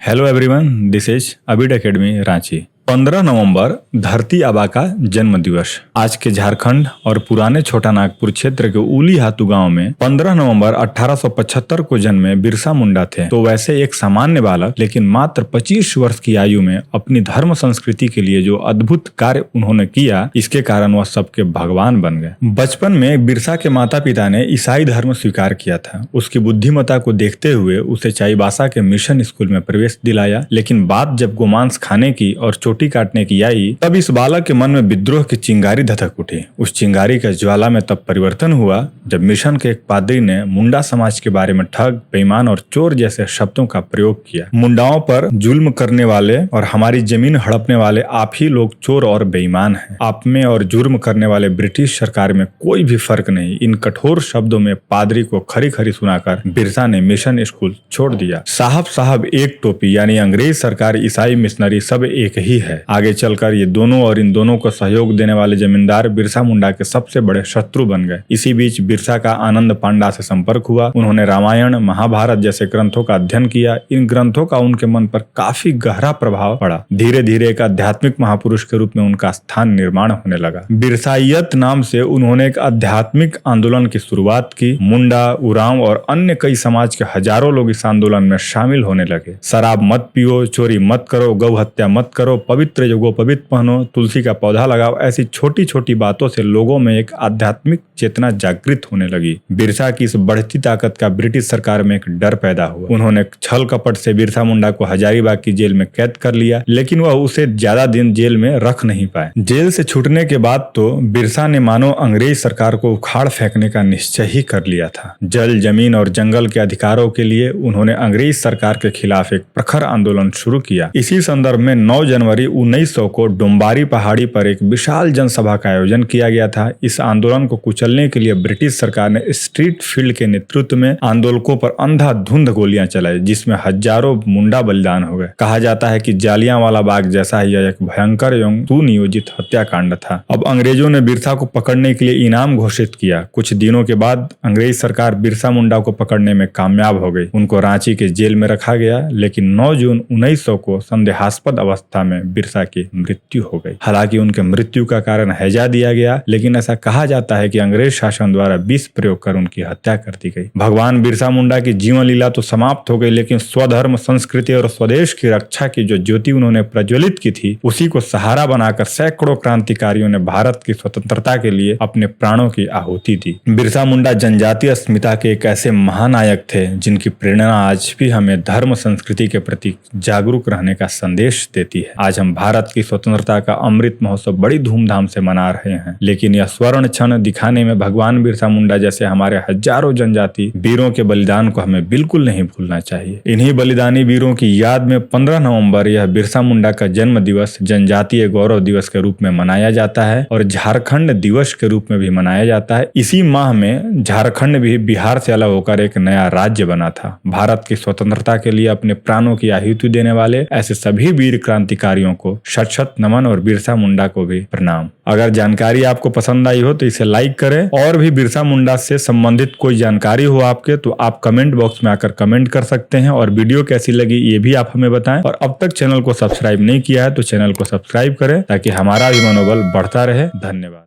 Hello everyone, this is Abid academy Ranchi. 15 नवंबर धरती आबा का जन्म दिवस। आज के झारखंड और पुराने छोटा नागपुर क्षेत्र के उली हातू गांव में 15 नवंबर 1875 को जन्मे बिरसा मुंडा थे। तो वैसे एक सामान्य बालक, लेकिन मात्र 25 वर्ष की आयु में अपनी धर्म संस्कृति के लिए जो अद्भुत कार्य उन्होंने किया, इसके कारण वह सबके भगवान बन गए। बचपन में बिरसा के माता पिता ने ईसाई धर्म स्वीकार किया था। उसकी बुद्धिमत्ता को देखते हुए उसे चाईबासा के मिशन स्कूल में प्रवेश दिलाया, लेकिन बात जब गोमांस खाने की और चोटी काटने की आई, तब इस बालक के मन में विद्रोह की चिंगारी धधक उठी। उस चिंगारी का ज्वाला में तब परिवर्तन हुआ जब मिशन के एक पादरी ने मुंडा समाज के बारे में ठग, बेईमान और चोर जैसे शब्दों का प्रयोग किया। मुंडाओं पर जुल्म करने वाले और हमारी जमीन हड़पने वाले आप ही लोग चोर और बेईमान हैं। आप में और जुर्म करने वाले ब्रिटिश सरकार में कोई भी फर्क नहीं। इन कठोर शब्दों में पादरी को खरी खरी सुनाकर बिरसा ने मिशन स्कूल छोड़ दिया। साहब एक टोपी, यानी अंग्रेज सरकार, ईसाई मिशनरी सब एक ही है। आगे चलकर ये दोनों और इन दोनों को सहयोग देने वाले जमींदार बिरसा मुंडा के सबसे बड़े शत्रु बन गए। इसी बीच बिरसा का आनंद पांडा से संपर्क हुआ। उन्होंने रामायण, महाभारत जैसे ग्रंथों का अध्ययन किया। इन ग्रंथों का उनके मन पर काफी गहरा प्रभाव पड़ा। धीरे धीरे एक आध्यात्मिक महापुरुष के रूप में उनका स्थान निर्माण होने लगा। बिरसाइयत नाम से उन्होंने एक आध्यात्मिक आंदोलन की शुरुआत की। मुंडा, उरांव और अन्य कई समाज के हजारों लोग इस आंदोलन में शामिल होने लगे। शराब मत पियो, चोरी मत करो, गौ हत्या मत करो, पवित्र युगो पवित्र पहनो, तुलसी का पौधा लगाओ, ऐसी छोटी छोटी बातों से लोगों में एक आध्यात्मिक चेतना जागृत होने लगी। बिरसा की इस बढ़ती ताकत का ब्रिटिश सरकार में एक डर पैदा हुआ। उन्होंने छल कपट से बिरसा मुंडा को हजारीबाग की जेल में कैद कर लिया, लेकिन वह उसे ज्यादा दिन जेल में रख नहीं पाए। जेल से छूटने के बाद तो बिरसा ने मानो अंग्रेज सरकार को उखाड़ फेंकने का निश्चय ही कर लिया था। जल, जमीन और जंगल के अधिकारों के लिए उन्होंने अंग्रेज सरकार के खिलाफ एक प्रखर आंदोलन शुरू किया। इसी संदर्भ में 9 जनवरी 1900 को डोम्बारी पहाड़ी पर एक विशाल जनसभा का आयोजन किया गया था। इस आंदोलन को कुचलने के लिए ब्रिटिश सरकार ने स्ट्रीट फील्ड के नेतृत्व में आंदोलकों पर अंधाधुंध गोलियां चलाई, जिसमें हजारों मुंडा बलिदान हो गए। कहा जाता है कि जालियांवाला बाग जैसा ही यह एक भयंकर एवं सुनियोजित हत्याकांड था। अब अंग्रेजों ने बिरसा को पकड़ने के लिए इनाम घोषित किया। कुछ दिनों के बाद अंग्रेज सरकार बिरसा मुंडा को पकड़ने में कामयाब हो गई। उनको रांची के जेल में रखा गया, लेकिन 9 जून 1900 को संदेहास्पद अवस्था में बिरसा की मृत्यु हो गई। हालांकि उनके मृत्यु का कारण हैजा दिया गया, लेकिन ऐसा कहा जाता है कि अंग्रेज शासन द्वारा विष प्रयोग कर उनकी हत्या कर दी गई। भगवान बिरसा मुंडा की जीवन लीला तो समाप्त हो गई, लेकिन स्वधर्म, संस्कृति और स्वदेश की रक्षा की जो ज्योति उन्होंने प्रज्वलित की थी, उसी को सहारा बनाकर सैकड़ों क्रांतिकारियों ने भारत की स्वतंत्रता के लिए अपने प्राणों की आहुति दी। बिरसा मुंडा जनजातीय अस्मिता के एक ऐसे महानायक थे जिनकी प्रेरणा आज भी हमें धर्म, संस्कृति के प्रति जागरूक रहने का संदेश देती है। आज हम भारत की स्वतंत्रता का अमृत महोत्सव बड़ी धूमधाम से मना रहे हैं, लेकिन यह स्वर्ण क्षण दिखाने में भगवान बिरसा मुंडा जैसे हमारे हजारों जनजाति वीरों के बलिदान को हमें बिल्कुल नहीं भूलना चाहिए। इन्हीं बलिदानी वीरों की याद में 15 नवंबर यह बिरसा मुंडा का जन्म दिवस जनजातीय गौरव दिवस के रूप में मनाया जाता है और झारखंड दिवस के रूप में भी मनाया जाता है। इसी माह में झारखंड भी बिहार से अलग होकर एक नया राज्य बना था। भारत की स्वतंत्रता के लिए अपने प्राणों की आहुति देने वाले ऐसे सभी वीर क्रांतिकारियों को शत शत नमन और बिरसा मुंडा को भी प्रणाम। अगर जानकारी आपको पसंद आई हो तो इसे लाइक करें, और भी बिरसा मुंडा से संबंधित कोई जानकारी हो आपके तो आप कमेंट बॉक्स में आकर कमेंट कर सकते हैं। और वीडियो कैसी लगी ये भी आप हमें बताएं, और अब तक चैनल को सब्सक्राइब नहीं किया है तो चैनल को सब्सक्राइब करें ताकि हमारा भी मनोबल बढ़ता रहे। धन्यवाद।